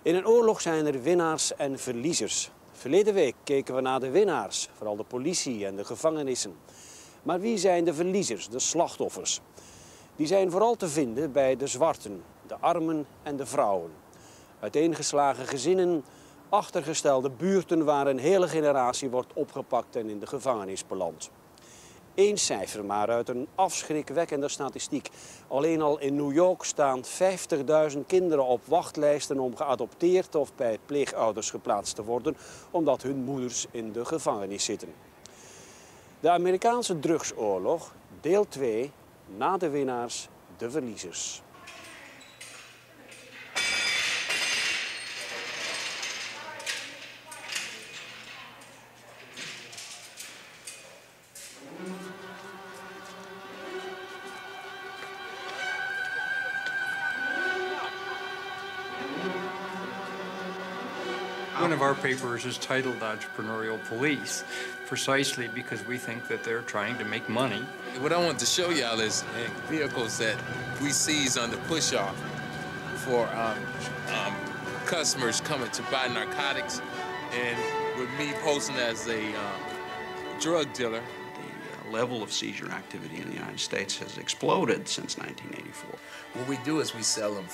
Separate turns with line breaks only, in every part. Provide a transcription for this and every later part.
In een oorlog zijn er winnaars en verliezers. Verleden week keken we naar de winnaars, vooral de politie en de gevangenissen. Maar wie zijn de verliezers, de slachtoffers? Die zijn vooral te vinden bij de zwarten, de armen en de vrouwen. Uiteengeslagen gezinnen, achtergestelde buurten waar een hele generatie wordt opgepakt en in de gevangenis belandt. Eén cijfer maar uit een afschrikwekkende statistiek. Alleen al in New York staan 50.000 kinderen op wachtlijsten om geadopteerd of bij pleegouders geplaatst te worden, omdat hun moeders in de gevangenis zitten. De Amerikaanse drugsoorlog, deel 2, na de winnaars, de verliezers.
One of our papers is titled Entrepreneurial Police, precisely because we think that they're trying to make money.
What I want to show y'all is vehicles that we seize on the push-off for customers coming to buy narcotics, and with me posing as a drug dealer.
The level of seizure activity in the United States has exploded since 1984.
What we do is we sell them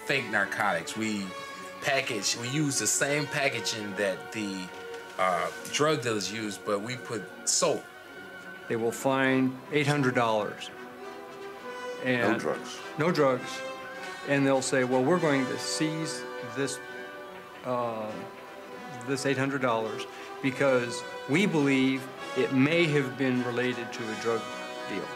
fake narcotics. We use the same packaging that the drug dealers use, but we put soap.
They will fine $800. And
no drugs.
No drugs. And they'll say, well, we're going to seize this $800 because we believe it may have been related to a drug deal.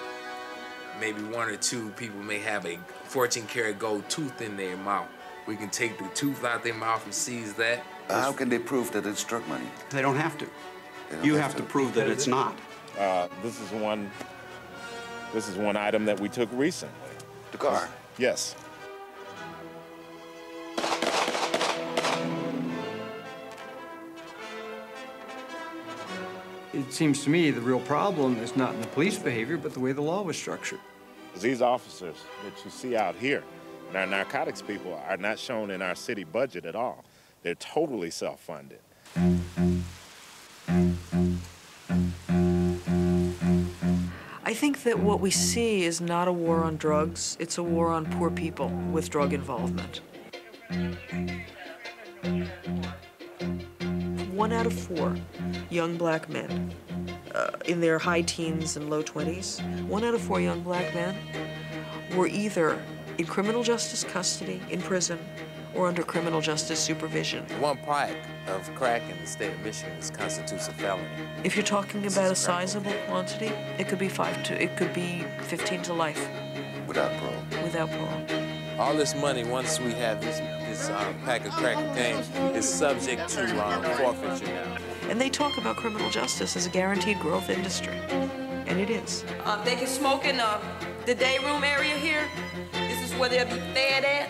Maybe one or two people may have a 14-karat gold tooth in their mouth. We can take the tooth out their mouth and seize that.
How can they prove that it's drug money?
They don't have to. You have to prove that it's not.
This is one item that we took recently.
The car?
Yes.
It seems to me the real problem is not in the police behavior, but the way the law was structured.
These officers that you see out here, and our narcotics people, are not shown in our city budget at all. They're totally self-funded.
I think that what we see is not a war on drugs, it's a war on poor people with drug involvement. 1 out of 4 young black men in their high teens and low 20s, 1 out of 4 young black men were either in criminal justice custody, in prison, or under criminal justice supervision.
1 pack of crack in the state of Michigan constitutes a felony.
If you're talking about a sizable quantity, it could be 15 to life.
Without parole.
Without parole.
All this money, once we have this pack of crack cocaine, is subject to forfeiture now.
And they talk about criminal justice as a guaranteed growth industry, and it is.
They can smoke in the day room area here. This is where they'll be fed at.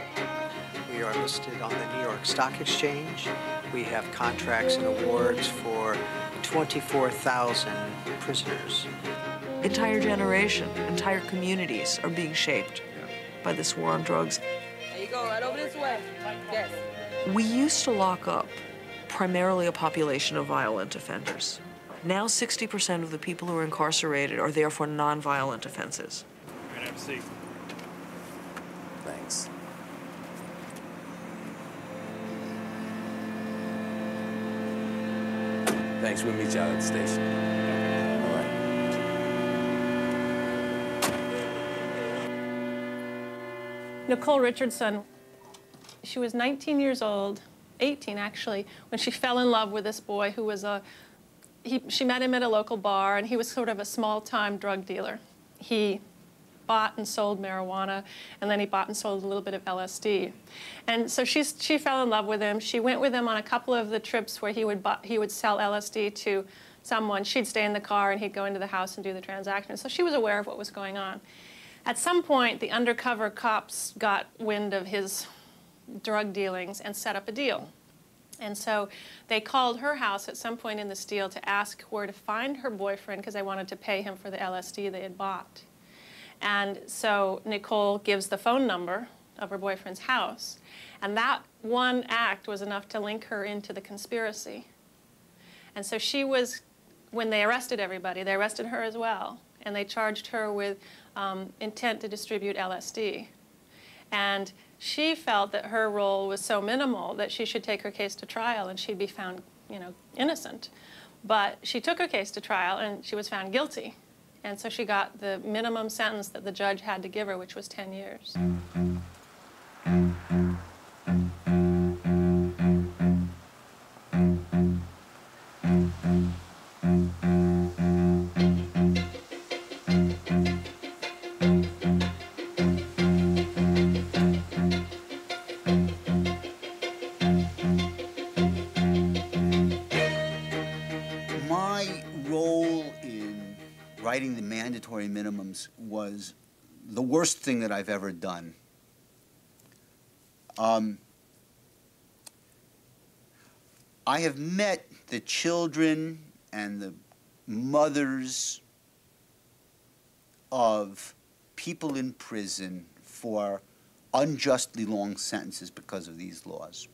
We are listed on the New York Stock Exchange. We have contracts and awards for 24,000 prisoners.
Entire generation, entire communities are being shaped by this war on drugs.
There you go, right over this way. Yes.
We used to lock up primarily a population of violent offenders. Now 60% of the people who are incarcerated are there for non-violent offenses.
You're gonna have a seat.
Thanks. Thanks, we'll meet y'all at the station. All right.
Nicole Richardson, she was 19 years old, 18 actually, when she fell in love with this boy who was she met him at a local bar, and he was sort of a small-time drug dealer. He bought and sold marijuana, and then he bought and sold a little bit of LSD. And so she fell in love with him. She went with him on a couple of the trips where he would sell LSD to someone. She'd stay in the car, and he'd go into the house and do the transaction. So she was aware of what was going on. At some point, the undercover cops got wind of his drug dealings and set up a deal. And so they called her house at some point in this deal to ask where to find her boyfriend because they wanted to pay him for the LSD they had bought. And so Nicole gives the phone number of her boyfriend's house. And that one act was enough to link her into the conspiracy. And so she was, when they arrested everybody, they arrested her as well. And they charged her with intent to distribute LSD. And she felt that her role was so minimal that she should take her case to trial and she'd be found, you know, innocent. But she took her case to trial and she was found guilty. And so she got the minimum sentence that the judge had to give her, which was 10 years.
Writing the mandatory minimums was the worst thing that I've ever done. I have met the children and the mothers of people in prison for unjustly long sentences because of these laws.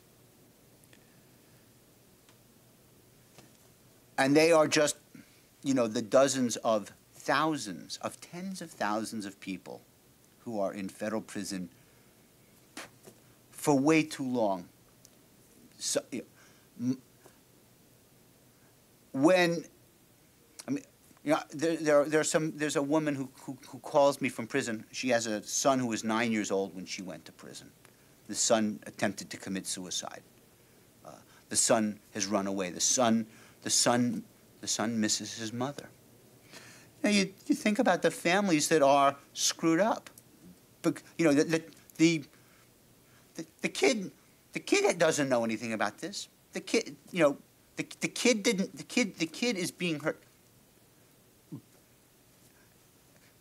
And they are just, you know, the dozens of thousands, of tens of thousands of people who are in federal prison for way too long. So, when, I mean, you know, there's a woman who calls me from prison. She has a son who was 9 years old when she went to prison. The son attempted to commit suicide. The son has run away. The son misses his mother. Now, you think about the families that are screwed up. But, you know, the kid doesn't know anything about this. The kid, you know, the kid is being hurt.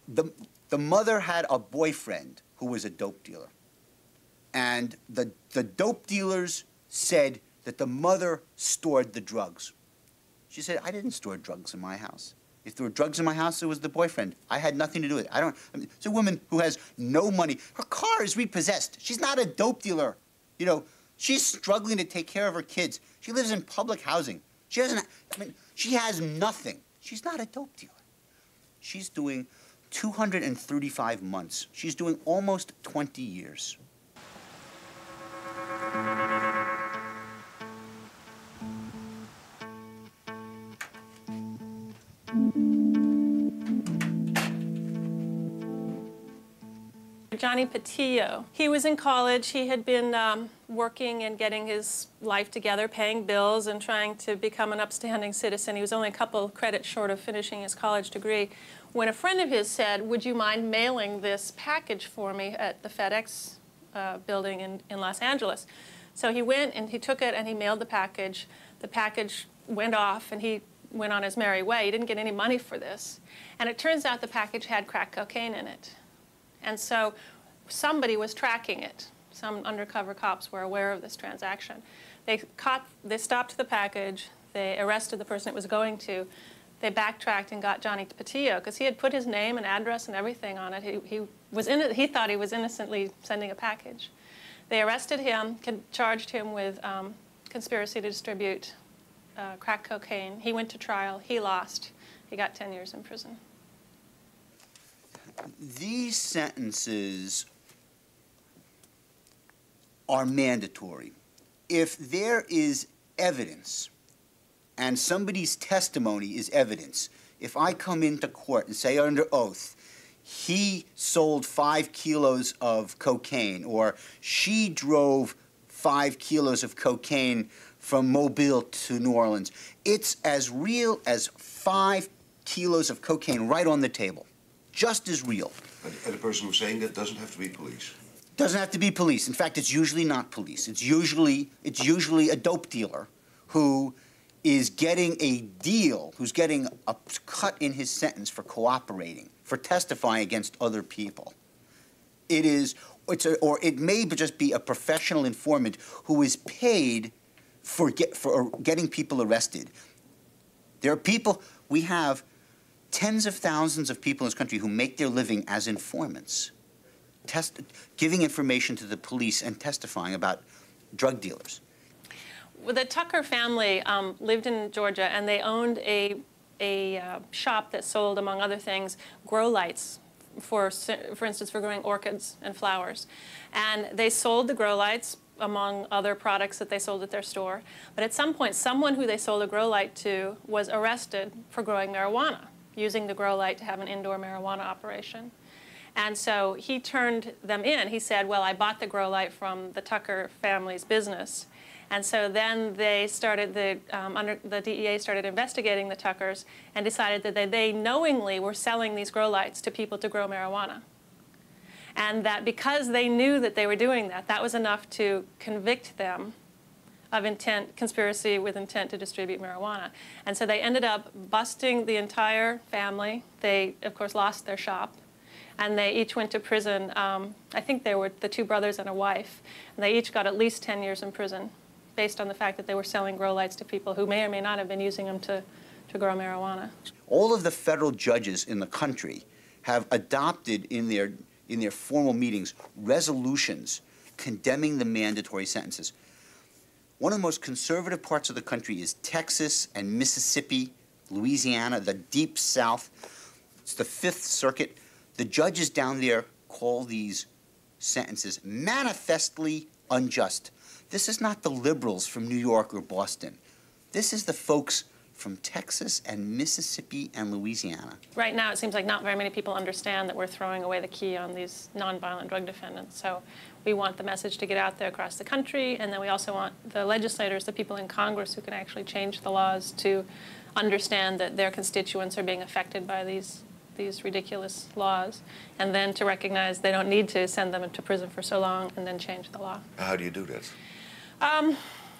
The mother had a boyfriend who was a dope dealer. And the dope dealers said that the mother stored the drugs. She said, I didn't store drugs in my house. If there were drugs in my house, it was the boyfriend. I had nothing to do with it. I mean, it's a woman who has no money. Her car is repossessed. She's not a dope dealer. You know, she's struggling to take care of her kids. She lives in public housing. She doesn't, I mean, she has nothing. She's not a dope dealer. She's doing 235 months. She's doing almost 20 years.
Johnny Patillo. He was in college. He had been working and getting his life together, paying bills and trying to become an upstanding citizen. He was only a couple credits short of finishing his college degree when a friend of his said, would you mind mailing this package for me at the FedEx building in Los Angeles? So he went and he took it and he mailed the package. The package went off and he went on his merry way. He didn't get any money for this. And it turns out the package had crack cocaine in it. And so somebody was tracking it. Some undercover cops were aware of this transaction. They stopped the package. They arrested the person it was going to. They backtracked and got Johnny Patillo because he had put his name and address and everything on it. He thought he was innocently sending a package. They arrested him, charged him with conspiracy to distribute crack cocaine. He went to trial. He lost. He got 10 years in prison.
These sentences are mandatory. If there is evidence, and somebody's testimony is evidence, if I come into court and say under oath, he sold 5 kilos of cocaine, or she drove 5 kilos of cocaine from Mobile to New Orleans, it's as real as 5 kilos of cocaine right on the table. Just as real.
And the person who's saying that doesn't have to be police?
Doesn't have to be police. In fact, it's usually not police. It's usually a dope dealer who is getting a deal, who's getting a cut in his sentence for cooperating, for testifying against other people. Or it may just be a professional informant who is paid for getting people arrested. There are people, we have tens of thousands of people in this country who make their living as informants. giving information to the police and testifying about drug dealers.
Well, the Tucker family lived in Georgia, and they owned a shop that sold, among other things, grow lights, for instance, for growing orchids and flowers. And they sold the grow lights among other products that they sold at their store. But at some point, someone who they sold a grow light to was arrested for growing marijuana, using the grow light to have an indoor marijuana operation. And so he turned them in. He said, well, I bought the grow light from the Tucker family's business. And so then they started, the DEA started investigating the Tuckers and decided that they knowingly were selling these grow lights to people to grow marijuana. And that because they knew that they were doing that, that was enough to convict them of conspiracy with intent to distribute marijuana. And so they ended up busting the entire family. They, of course, lost their shop. And they each went to prison. I think they were the two brothers and a wife. And they each got at least 10 years in prison based on the fact that they were selling grow lights to people who may or may not have been using them to grow marijuana.
All of the federal judges in the country have adopted in their formal meetings resolutions condemning the mandatory sentences. One of the most conservative parts of the country is Texas and Mississippi, Louisiana, the deep South. It's the Fifth Circuit. The judges down there call these sentences manifestly unjust. This is not the liberals from New York or Boston. This is the folks from Texas and Mississippi and Louisiana.
Right now, it seems like not very many people understand that we're throwing away the key on these nonviolent drug defendants. So we want the message to get out there across the country, and then we also want the legislators, the people in Congress who can actually change the laws, to understand that their constituents are being affected by these ridiculous laws, and then to recognize they don't need to send them into prison for so long and then change the law.
How do you do this?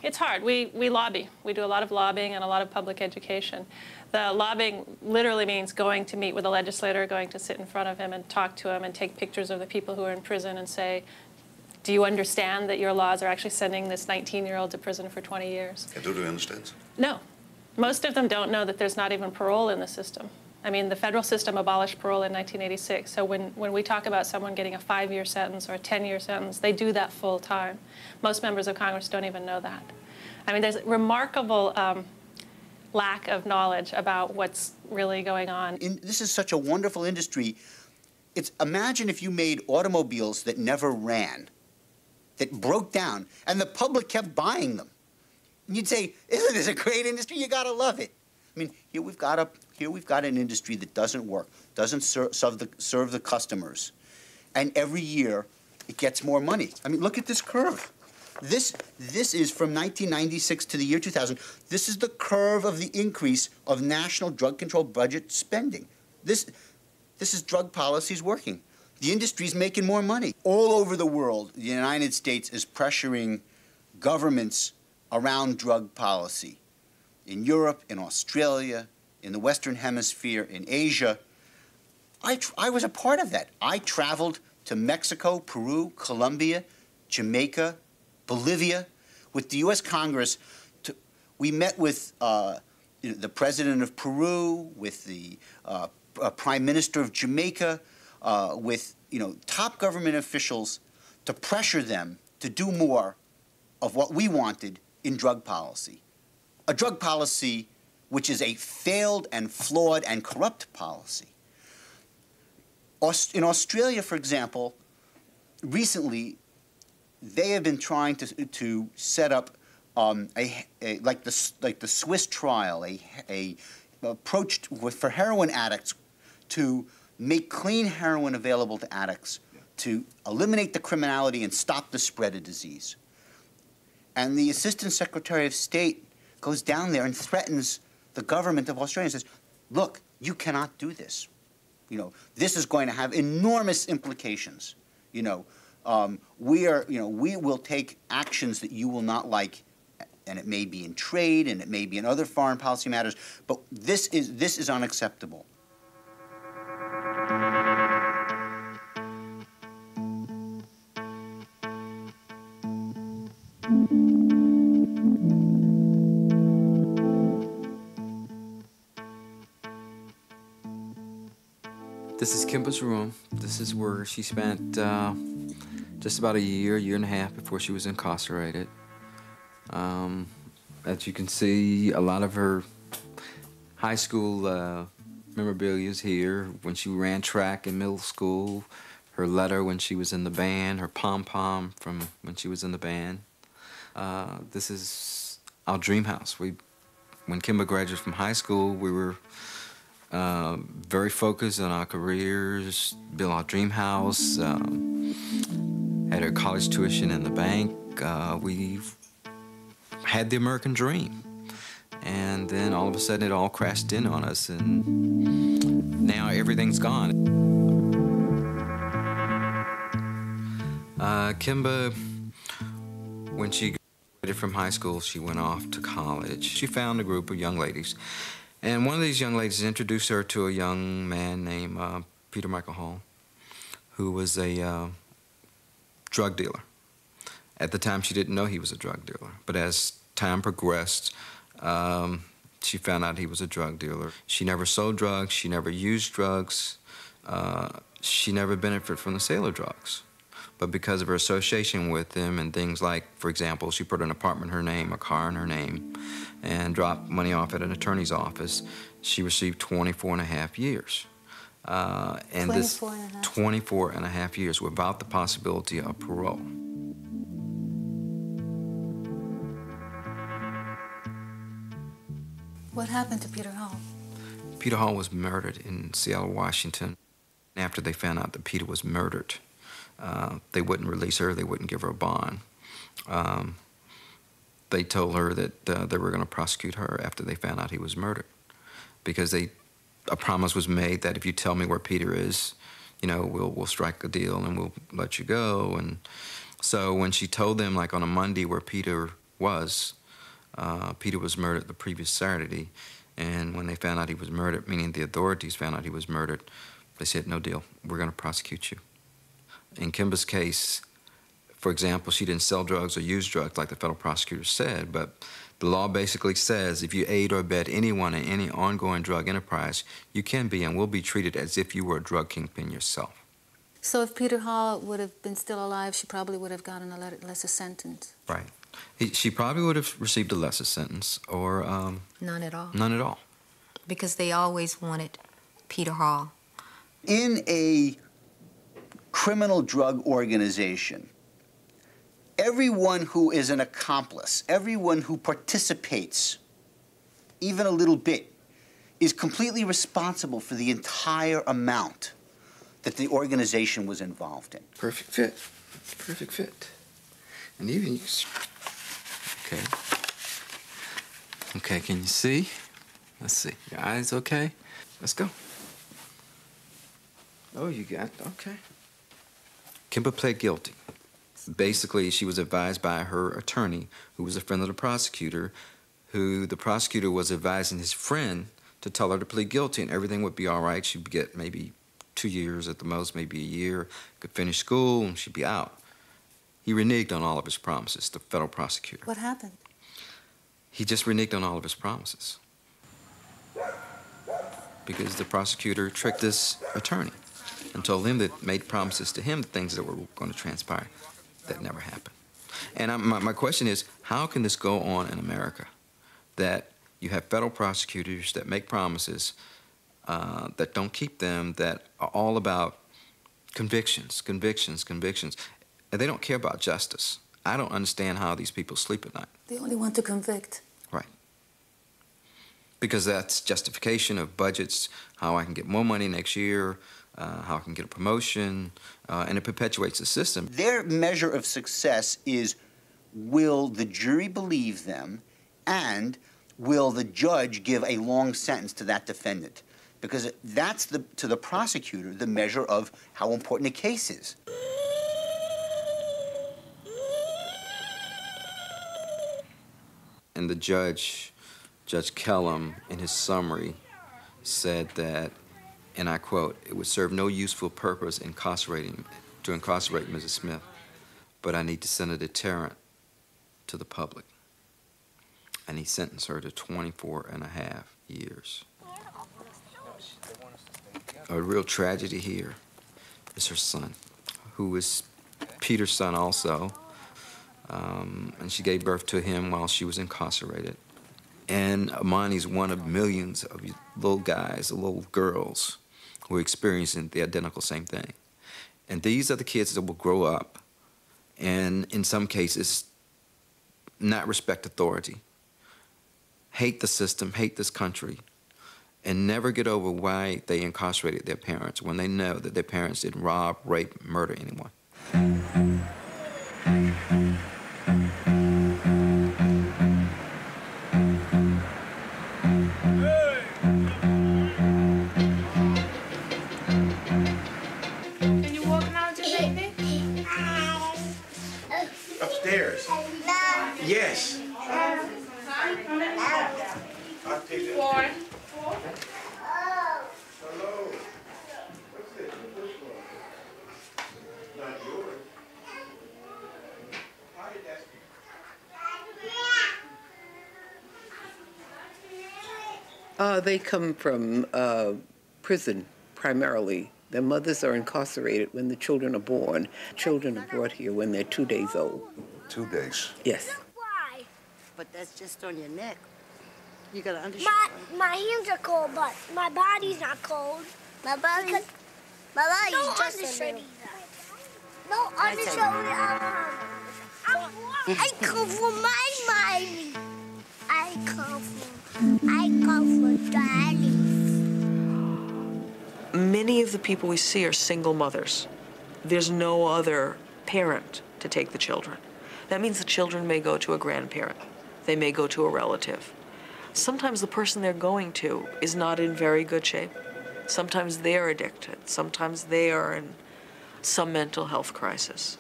It's hard. We lobby. We do a lot of lobbying and a lot of public education. The lobbying literally means going to meet with a legislator, going to sit in front of him and talk to him and take pictures of the people who are in prison and say, do you understand that your laws are actually sending this 19-year-old to prison for 20 years?
Do they understand?
No. Most of them don't know that there's not even parole in the system. I mean, the federal system abolished parole in 1986, so when we talk about someone getting a 5-year sentence or a 10-year sentence, they do that full time. Most members of Congress don't even know that. I mean, there's remarkable lack of knowledge about what's really going on.
This is such a wonderful industry. Imagine if you made automobiles that never ran, that broke down, and the public kept buying them. And you'd say, isn't this a great industry? You gotta love it. I mean, here we've got an industry that doesn't work, doesn't serve the customers, and every year it gets more money. I mean, look at this curve. This is from 1996 to the year 2000. This is the curve of the increase of national drug control budget spending. This is drug policies working. The industry's making more money. All over the world, the United States is pressuring governments around drug policy. In Europe, in Australia, in the Western Hemisphere, in Asia. I was a part of that. I traveled to Mexico, Peru, Colombia, Jamaica, Bolivia with the U.S. Congress. We met with the president of Peru, with the prime minister of Jamaica, with top government officials to pressure them to do more of what we wanted in drug policy. A drug policy which is a failed and flawed and corrupt policy. In Australia, for example, recently, they have been trying to set up like the Swiss trial, a approach for heroin addicts to make clean heroin available to addicts, to eliminate the criminality and stop the spread of disease. And the Assistant Secretary of State goes down there and threatens the government of Australia and says, look, you cannot do this. This is going to have enormous implications. We will take actions that you will not like, and it may be in trade and it may be in other foreign policy matters, but this is unacceptable.
The This is Kimba's room. This is where she spent just about a year and a half before she was incarcerated. As you can see, a lot of her high school memorabilia is here. When she ran track in middle school, her letter when she was in the band, her pom-pom from when she was in the band. This is our dream house. When Kimba graduated from high school, we were very focused on our careers, built our dream house, had her college tuition in the bank. We had the American dream. And then all of a sudden it all crashed in on us, and now everything's gone. Kimba, when she graduated from high school, she went off to college. She found a group of young ladies. And one of these young ladies introduced her to a young man named Peter Michael Hall, who was a drug dealer. At the time, she didn't know he was a drug dealer. But as time progressed, she found out he was a drug dealer. She never sold drugs. She never used drugs. She never benefited from the sale of drugs. But because of her association with him and things like, for example, she put an apartment in her name, a car in her name, and dropped money off at an attorney's office, she received 24 and a half years. And 24 and a half years without the possibility of parole.
What happened to Peter Hall?
Peter Hall was murdered in Seattle, Washington. After they found out that Peter was murdered, they wouldn't release her, they wouldn't give her a bond. They told her that they were going to prosecute her after they found out he was murdered, because a promise was made that if you tell me where Peter is, you know, we'll strike a deal and we'll let you go. And so when she told them, like on a Monday, where Peter was murdered the previous Saturday, and when they found out he was murdered, meaning the authorities found out he was murdered, they said, no deal, we're going to prosecute you. In Kimba's case, for example, she didn't sell drugs or use drugs like the federal prosecutor said, but the law basically says if you aid or abet anyone in any ongoing drug enterprise, you can be and will be treated as if you were a drug kingpin yourself.
So if Peter Hall would have been still alive, she probably would have gotten a lesser sentence.
Right. She probably would have received a lesser sentence, or
none at all.
None at all.
Because they always wanted Peter Hall.
In a criminal drug organization, everyone who is an accomplice, everyone who participates, even a little bit, is completely responsible for the entire amount that the organization was involved in.
Perfect fit. Perfect fit. And even, okay. Okay, can you see? Let's see. Your eyes okay? Let's go. Oh, you got, okay. Kimba pled guilty. Basically, she was advised by her attorney, who was a friend of the prosecutor, who the prosecutor was advising his friend to tell her to plead guilty and everything would be all right. She'd get maybe 2 years at the most, maybe a year, could finish school, and she'd be out. He reneged on all of his promises, the federal prosecutor.
What happened?
He just reneged on all of his promises. Because the prosecutor tricked his attorney and told him that, made promises to him, things that were going to transpire. That never happened. And my question is, how can this go on in America? That you have federal prosecutors that make promises that don't keep them, that are all about convictions, convictions, convictions. And they don't care about justice. I don't understand how these people sleep at night.
They only want to convict.
Right. Because that's justification of budgets, how I can get more money next year, how I can get a promotion, and it perpetuates the system.
Their measure of success is, will the jury believe them, and will the judge give a long sentence to that defendant? Because that's, to the prosecutor, the measure of how important a case is.
And the judge, Judge Kellum, in his summary, said that, and I quote, "It would serve no useful purpose to incarcerate Mrs. Smith, but I need to send a deterrent to the public." And he sentenced her to 24 and a half years. A real tragedy here is her son, who is Peter's son also. And she gave birth to him while she was incarcerated. And Amani's one of millions of little guys, little girls, who are experiencing the identical same thing. And these are the kids that will grow up and, in some cases, not respect authority, hate the system, hate this country, and never get over why they incarcerated their parents when they know that their parents didn't rob, rape, murder anyone.
Upstairs. Yes. I'll take it.
Warren.
Hello. What's this? Which one? Not yours. How did that?
They come from prison, primarily. Their mothers are incarcerated when the children are born. Children are brought here when they're 2 days old.
2 days?
Yes.
Why? But that's just on your neck. You gotta understand.
My hands are cold, but my body's not cold. My body's just undershirt. No undershirt. I come from my mommy. I come from daddy.
Many of the people we see are single mothers. There's no other parent to take the children. That means the children may go to a grandparent. They may go to a relative. Sometimes the person they're going to is not in very good shape. Sometimes they're addicted. Sometimes they are in some mental health crisis.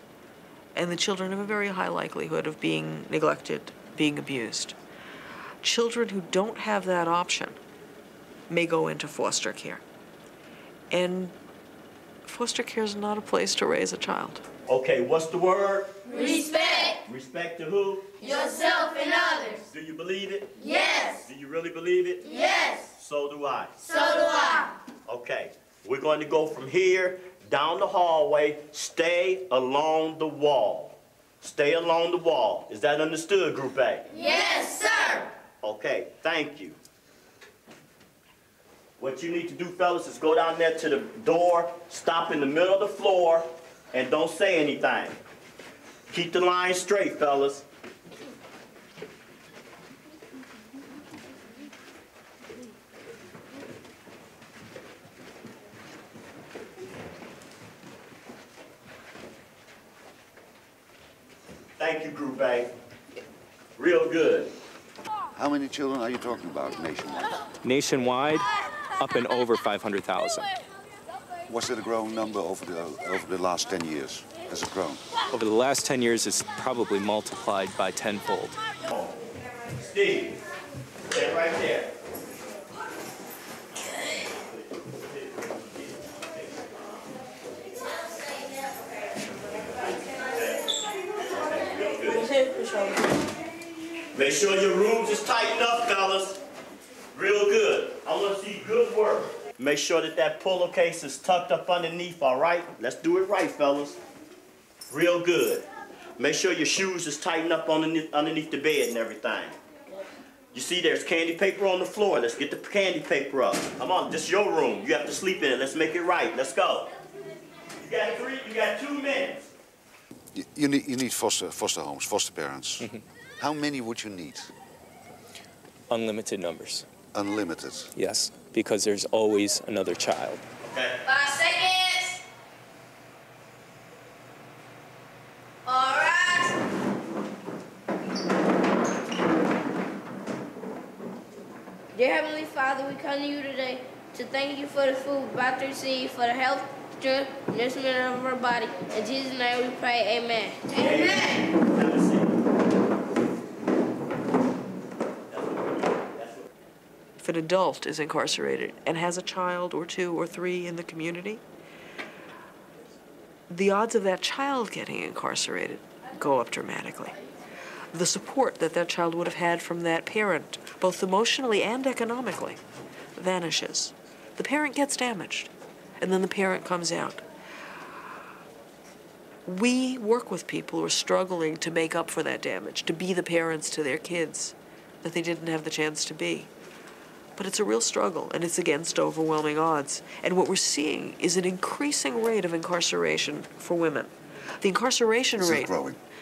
And the children have a very high likelihood of being neglected, being abused. Children who don't have that option may go into foster care. And foster care is not a place to raise a child.
Okay, what's the word?
Respect.
Respect to who?
Yourself and others.
Do you believe it?
Yes.
Do you really believe it?
Yes.
So do I.
So do I.
Okay, we're going to go from here down the hallway. Stay along the wall. Stay along the wall. Is that understood, Group A?
Yes, sir.
Okay, thank you. What you need to do, fellas, is go down there to the door, stop in the middle of the floor, and don't say anything. Keep the line straight, fellas. Thank you, Group A. Real good.
How many children are you talking about nationwide?
Nationwide, up and over 500,000.
Was it a growing number over the last 10 years? Has it grown?
Over the last 10 years, it's probably multiplied by tenfold.
Steve, stay right there. Make sure your rooms is tightened up, fellas. Real good. I want to see good work. Make sure that that pillowcase is tucked up underneath, all right? Let's do it right, fellas. Real good. Make sure your shoes is tightened up underneath the bed and everything. You see there's candy paper on the floor. Let's get the candy paper up. Come on, this is your room. You have to sleep in it. Let's make it right. Let's go. You got 2 minutes.
You need foster homes, foster parents.
Mm-hmm.
How many would you need?
Unlimited numbers.
Unlimited?
Yes, because there's always another child.
Okay.
5 seconds. All right. Dear Heavenly Father, we come to you today to thank you for the food about to receive, for the health, strength, and nourishment of our body. In Jesus' name we pray, amen. Amen.
If an adult is incarcerated and has a child or 2 or 3 in the community, the odds of that child getting incarcerated go up dramatically. The support that that child would have had from that parent, both emotionally and economically, vanishes. The parent gets damaged. and then the parent comes out. We work with people who are struggling to make up for that damage, to be the parents to their kids that they didn't have the chance to be. But it's a real struggle, and it's against overwhelming odds. And what we're seeing is an increasing rate of incarceration for women. The incarceration rate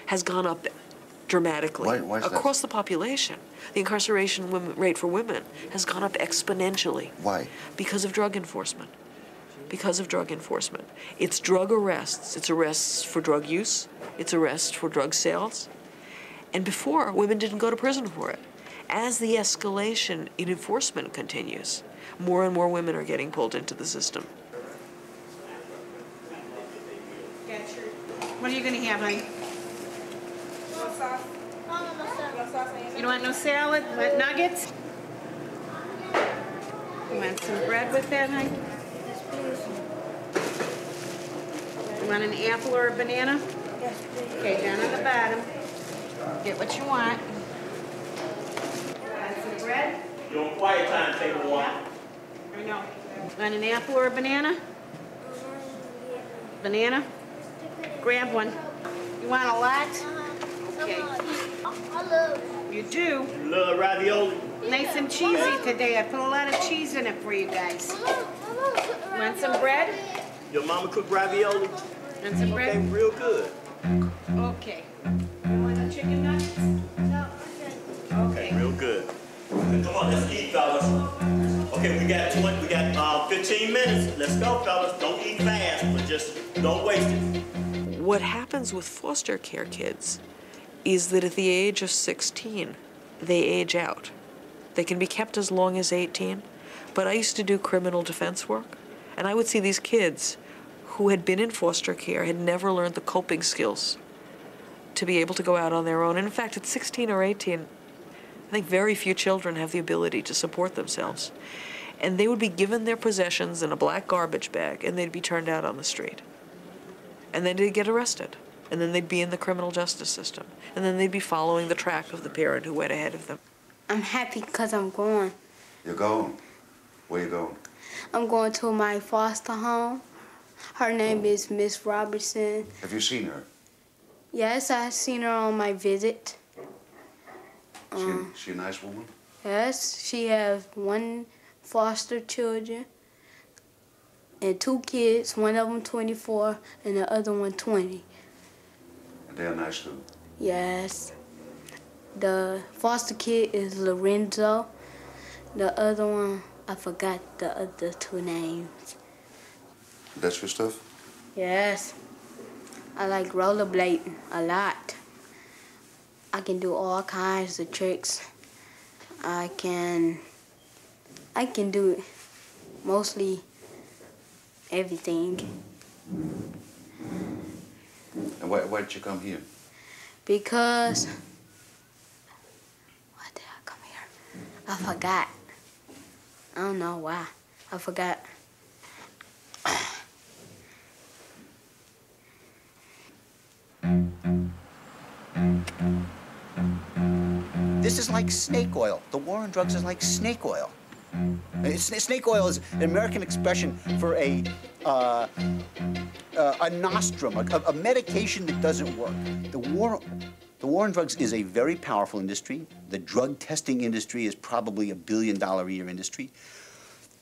has gone up dramatically
Why is
across the population. The incarceration rate for women has gone up exponentially.
Why?
Because of drug enforcement. Because of drug enforcement. It's drug arrests. It's arrests for drug use. It's arrests for drug sales. And before, women didn't go to prison for it. As the escalation in enforcement continues, more and more women are getting pulled into the system.
What are you going to have, honey? You don't want no salad? You want nuggets? You want some bread with that, honey? You want an apple or a banana?
Yes, please.
Okay, down on the bottom. Get what you want. Want some bread?
You're on quiet time, table one.
I know. Want an apple or a banana? Banana? Grab one. You want a lot? Okay.
I love it.
You do?
You love ravioli?
Nice and cheesy today. I put a lot of cheese in it for you guys. Want some bread?
Your mama cooked ravioli?
Want some bread?
Okay, real good.
Okay. You want the chicken nuggets? No.
Okay, real good. Come on, let's eat, fellas. Okay, we got 15 minutes. Let's go, fellas. Don't eat fast, but just don't waste it.
What happens with foster care kids is that at the age of 16, they age out. They can be kept as long as 18, but I used to do criminal defense work, and I would see these kids who had been in foster care, had never learned the coping skills to be able to go out on their own. And in fact, at 16 or 18, I think very few children have the ability to support themselves. And they would be given their possessions in a black garbage bag, and they'd be turned out on the street. And then they'd get arrested. And then they'd be in the criminal justice system. And then they'd be following the track of the parent who went ahead of them.
I'm happy because I'm going.
You're going? Where you going?
I'm going to my foster home. Her name is Miss Robertson.
Have you seen her?
Yes, I've seen her on my visit.
She a nice woman?
Yes, she has 1 foster children and 2 kids, one of them 24 and the other one 20.
And they're nice too?
Yes. The foster kid is Lorenzo. The other one, I forgot the other 2 names.
That's your stuff?
Yes. I like rollerblading a lot. I can do all kinds of tricks. I can do mostly everything.
And why did you come here?
Because, why did I come here? I forgot. I don't know why. I forgot.
This is like snake oil. The war on drugs is like snake oil. Snake oil is an American expression for a nostrum, a medication that doesn't work. The war on drugs is a very powerful industry. The drug testing industry is probably $1 billion a year industry.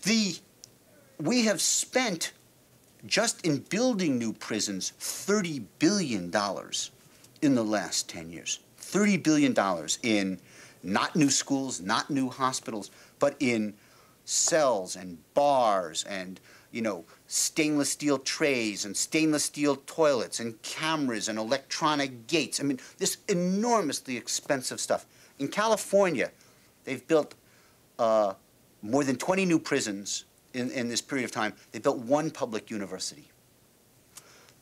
We have spent, just in building new prisons, $30 billion in the last 10 years. $30 billion in not new schools, not new hospitals, but in cells and bars and, stainless steel trays and stainless steel toilets and cameras and electronic gates. I mean, this enormously expensive stuff. In California, they've built more than 20 new prisons in this period of time. They built 1 public university.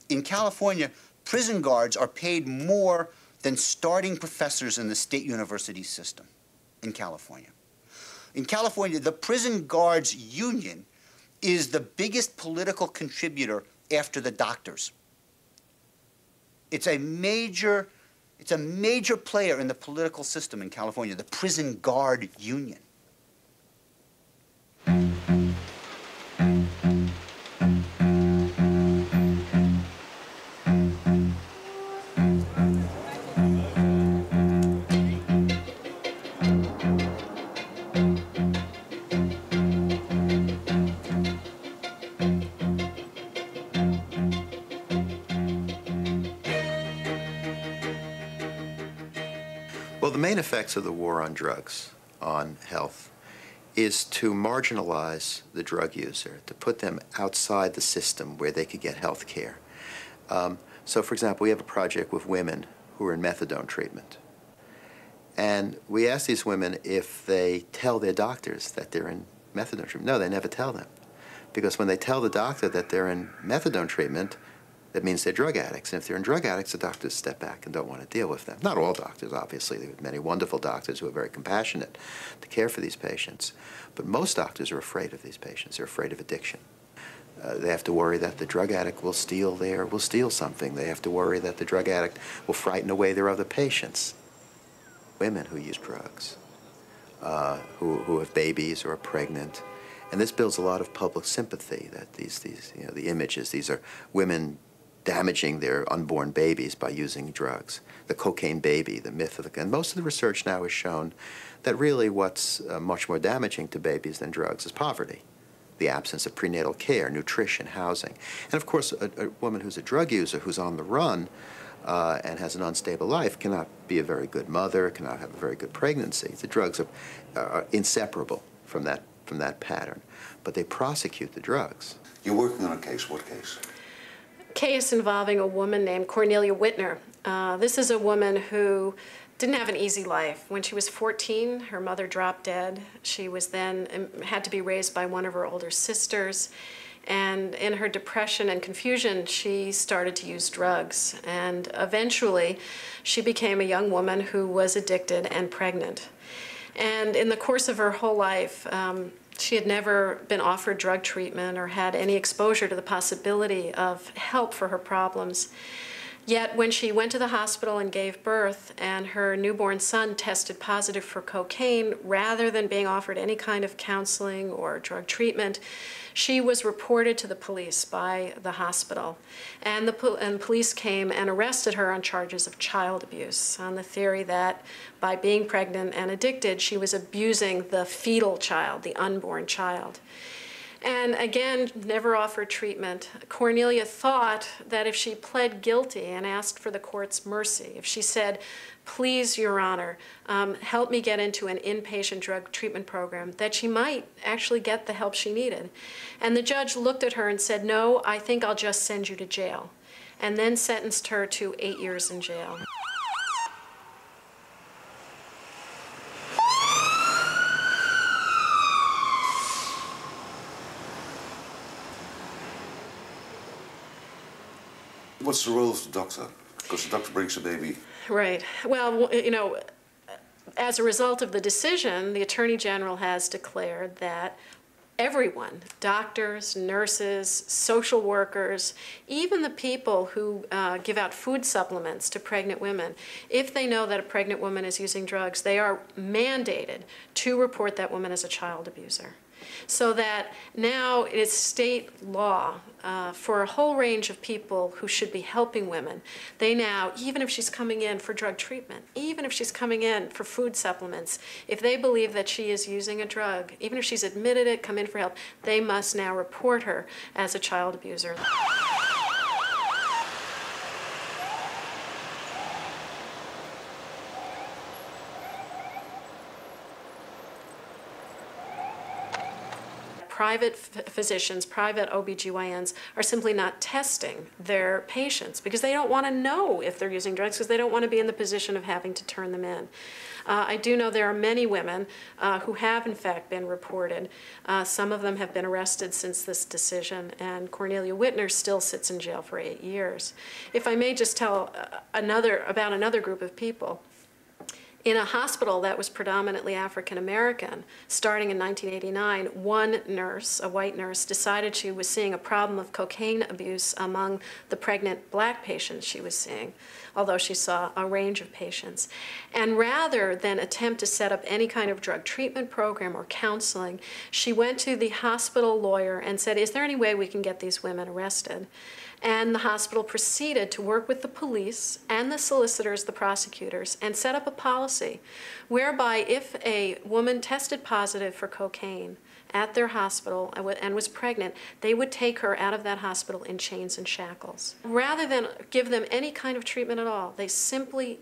In California, prison guards are paid more than starting professors in the state university system in California. In California, the Prison Guards Union is the biggest political contributor after the doctors. It's a major player in the political system in California, the Prison Guard Union.
Well, the main effects of the war on drugs, on health, is to marginalize the drug user, to put them outside the system where they could get health care. So, for example, we have a project with women who are in methadone treatment. And we ask these women if they tell their doctors that they're in methadone treatment. No, they never tell them. Because when they tell the doctor that they're in methadone treatment, that means they're drug addicts. And if they're in drug addicts, the doctors step back and don't want to deal with them. Not all doctors, obviously. There are many wonderful doctors who are very compassionate to care for these patients. But most doctors are afraid of these patients. They're afraid of addiction. They have to worry that the drug addict will steal something. They have to worry that the drug addict will frighten away their other patients. Women who use drugs, who have babies or are pregnant. And this builds a lot of public sympathy that the images, these are women damaging their unborn babies by using drugs. The cocaine baby, the myth of the... And most of the research now has shown that really what's much more damaging to babies than drugs is poverty, the absence of prenatal care, nutrition, housing. And of course, a woman who's a drug user, who's on the run, and has an unstable life, cannot be a very good mother, cannot have a very good pregnancy. The drugs are inseparable from that pattern, but they prosecute the drugs.
You're working on a case. What case?
Case involving a woman named Cornelia Whitner. This is a woman who didn't have an easy life. When she was 14, her mother dropped dead. She was then had to be raised by one of her older sisters. And in her depression and confusion, she started to use drugs. And eventually, she became a young woman who was addicted and pregnant. And in the course of her whole life, she had never been offered drug treatment or had any exposure to the possibility of help for her problems. Yet when she went to the hospital and gave birth and her newborn son tested positive for cocaine, rather than being offered any kind of counseling or drug treatment, she was reported to the police by the hospital. And the police came and arrested her on charges of child abuse, on the theory that by being pregnant and addicted, she was abusing the fetal child, the unborn child. And again, never offered treatment. Cornelia thought that if she pled guilty and asked for the court's mercy, if she said, please, Your Honor, help me get into an inpatient drug treatment program, that she might actually get the help she needed. And the judge looked at her and said, no, I think I'll just send you to jail, and then sentenced her to 8 years in jail.
What's the role of the doctor? Because the doctor brings a baby.
Right. Well, you know, as a result of the decision, the Attorney General has declared that everyone, doctors, nurses, social workers, even the people who give out food supplements to pregnant women, if they know that a pregnant woman is using drugs, they are mandated to report that woman as a child abuser. So that now it's state law for a whole range of people who should be helping women. They now, even if she's coming in for drug treatment, even if she's coming in for food supplements, if they believe that she is using a drug, even if she's admitted it, come in for help, they must now report her as a child abuser. Private physicians, private OBGYNs are simply not testing their patients because they don't want to know if they're using drugs because they don't want to be in the position of having to turn them in. I do know there are many women who have in fact been reported. Some of them have been arrested since this decision, and Cornelia Whitner still sits in jail for 8 years. If I may just tell about another group of people. In a hospital that was predominantly African American, starting in 1989, one nurse, a white nurse, decided she was seeing a problem of cocaine abuse among the pregnant black patients she was seeing, although she saw a range of patients. And rather than attempt to set up any kind of drug treatment program or counseling, she went to the hospital lawyer and said, is there any way we can get these women arrested? And the hospital proceeded to work with the police and the solicitors, the prosecutors, and set up a policy whereby if a woman tested positive for cocaine
at their hospital and was pregnant, they would take her out of that hospital in chains and shackles. Rather than give them any kind of treatment at all, they simply,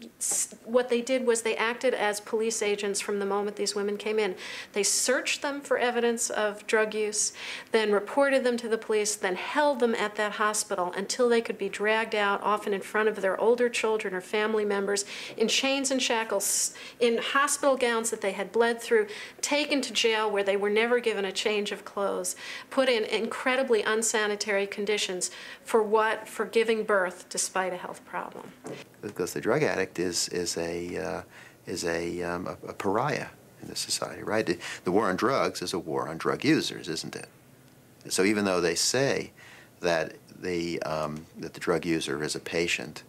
what they did was they acted as police agents from the moment these women came in. They searched them for evidence of drug use, then reported them to the police, then held them at that hospital until they could be dragged out, often in front of their older children or family members, in chains and shackles, in hospital gowns that they had bled through, taken to jail where they were never given a change of clothes, put in incredibly unsanitary conditions for what? For giving birth despite a health problem.
Because the drug addict is a pariah in this society, right? The war on drugs is a war on drug users, isn't it? So even though they say that the drug user is a patient,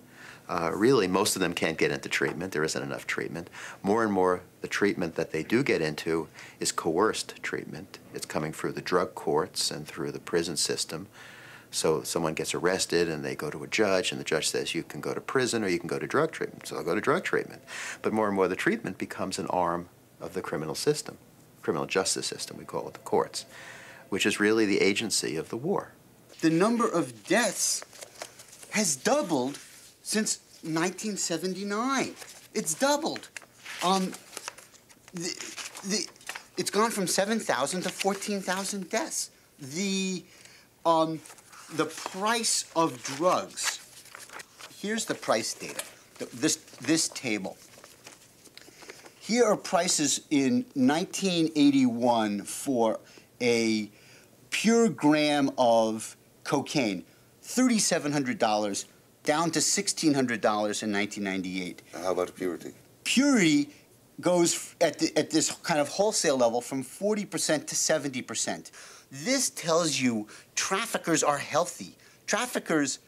really, most of them can't get into treatment. There isn't enough treatment. More and more, the treatment that they do get into is coerced treatment. It's coming through the drug courts and through the prison system. So someone gets arrested and they go to a judge, and the judge says, you can go to prison or you can go to drug treatment. So they'll go to drug treatment. But more and more, the treatment becomes an arm of the criminal system, criminal justice system, we call it the courts, which is really the agency of the war.
The number of deaths has doubled since 1979. It's doubled. It's gone from 7,000 to 14,000 deaths. The price of drugs. Here's the price data. This table. Here are prices in 1981 for a pure gram of cocaine, $3,700. Down to $1,600 in 1998.
How about purity?
Purity goes at this kind of wholesale level from 40% to 70%. This tells you traffickers are healthy. Traffickers,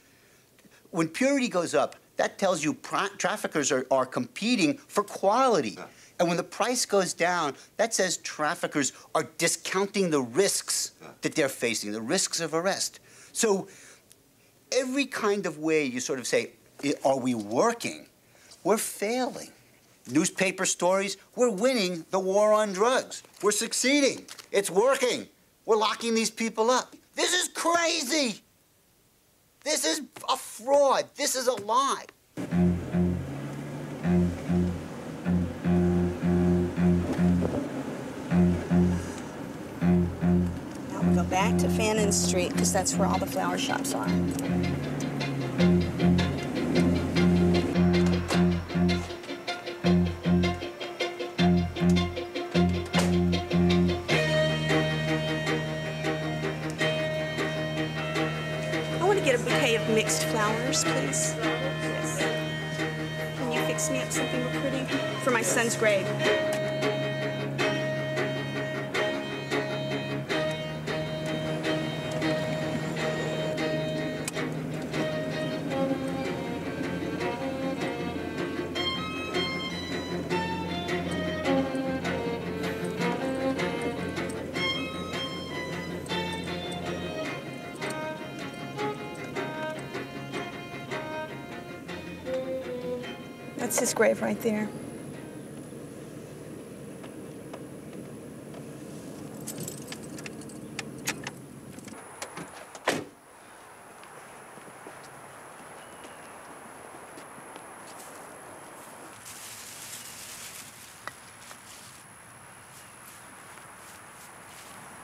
when purity goes up, that tells you traffickers are competing for quality. Yeah. And when the price goes down, that says traffickers are discounting the risks that they're facing, the risks of arrest. So every kind of way you sort of say, are we working? We're failing. Newspaper stories, we're winning the war on drugs. We're succeeding. It's working. We're locking these people up. This is crazy. This is a fraud. This is a lie.
Now we'll go back to Fannin Street because that's where all the flower shops are. Mixed flowers, please. Yes. Can you fix me up something real pretty for my son's grave? That's his grave right there.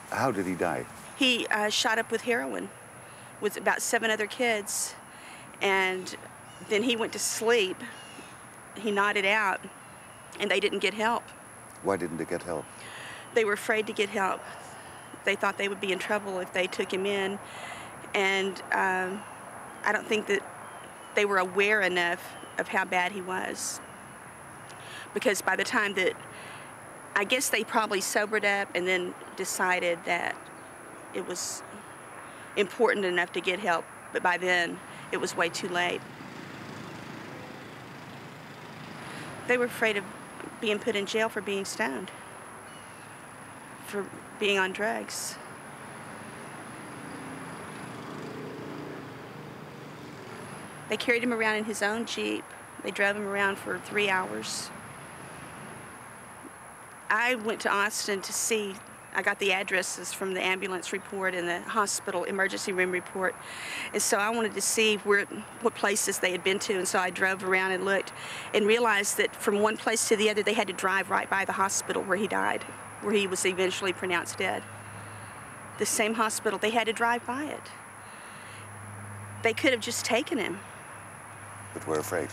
How did he die?
He shot up with heroin with about 7 other kids, and then he went to sleep. He nodded out, and they didn't get help.
Why didn't they get help?
They were afraid to get help. They thought they would be in trouble if they took him in, and I don't think that they were aware enough of how bad he was. Because by the time that, I guess they probably sobered up and then decided that it was important enough to get help, but by then it was way too late. They were afraid of being put in jail for being stoned, for being on drugs. They carried him around in his own Jeep. They drove him around for 3 hours. I went to Austin to see I got the addresses from the ambulance report and the hospital emergency room report. And so I wanted to see what places they had been to. And so I drove around and looked and realized that from one place to the other, they had to drive right by the hospital where he died, where he was eventually pronounced dead. The same hospital, they had to drive by it. They could have just taken him.
But we're afraid.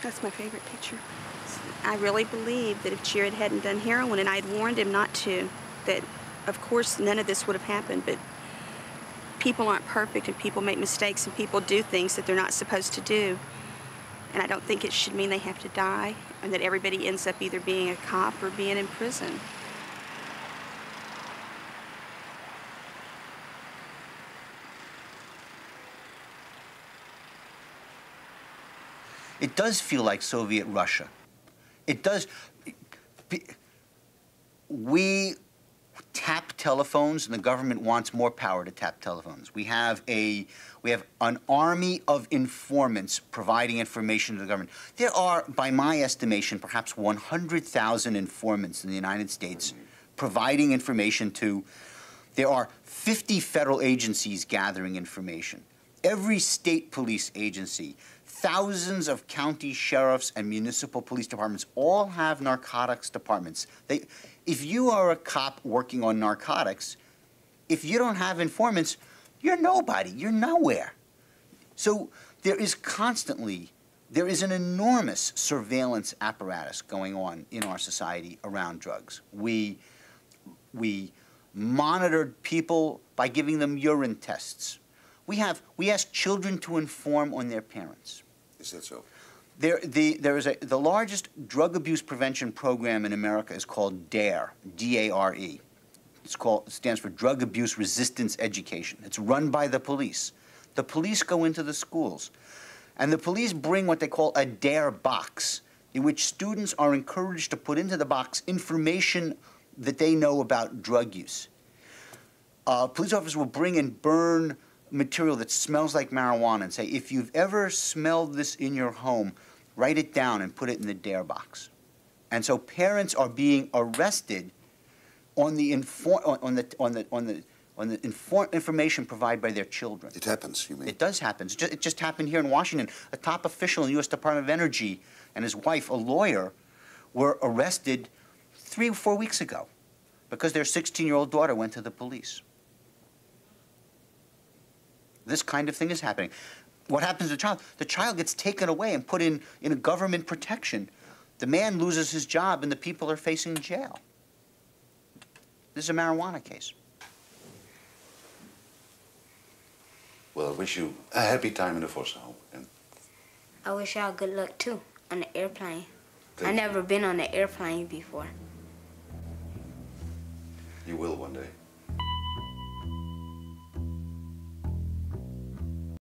That's my favorite picture. I really believe that if Jared hadn't done heroin, and I had warned him not to, that of course none of this would have happened, but people aren't perfect and people make mistakes and people do things that they're not supposed to do. And I don't think it should mean they have to die and that everybody ends up either being a cop or being in prison.
It does feel like Soviet Russia. It does. We tap telephones, and the government wants more power to tap telephones. We have an army of informants providing information to the government. There are, by my estimation, perhaps 100,000 informants in the United States providing information to. There are 50 federal agencies gathering information. Every state police agency, thousands of county sheriffs and municipal police departments all have narcotics departments. If you are a cop working on narcotics, if you don't have informants, you're nobody. You're nowhere. So there is an enormous surveillance apparatus going on in our society around drugs. We monitored people by giving them urine tests. We ask children to inform on their parents.
Is that so?
The largest drug abuse prevention program in America is called DARE, D-A-R-E. It stands for Drug Abuse Resistance Education. It's run by the police. The police go into the schools, and the police bring what they call a DARE box, in which students are encouraged to put into the box information that they know about drug use. Police officers will bring and burn material that smells like marijuana and say, if you've ever smelled this in your home, write it down and put it in the DARE box. And so parents are being arrested on the information provided by their children.
It happens, you mean?
It does happen. It just happened here in Washington. A top official in the U.S. Department of Energy and his wife, a lawyer, were arrested 3 or 4 weeks ago because their 16-year-old daughter went to the police. This kind of thing is happening. What happens to the child? The child gets taken away and put in a government protection. The man loses his job and the people are facing jail. This is a marijuana case.
Well, I wish you a happy time in the foster home. And
I wish y'all good luck too on the airplane. I've never been on an airplane before.
you will one day.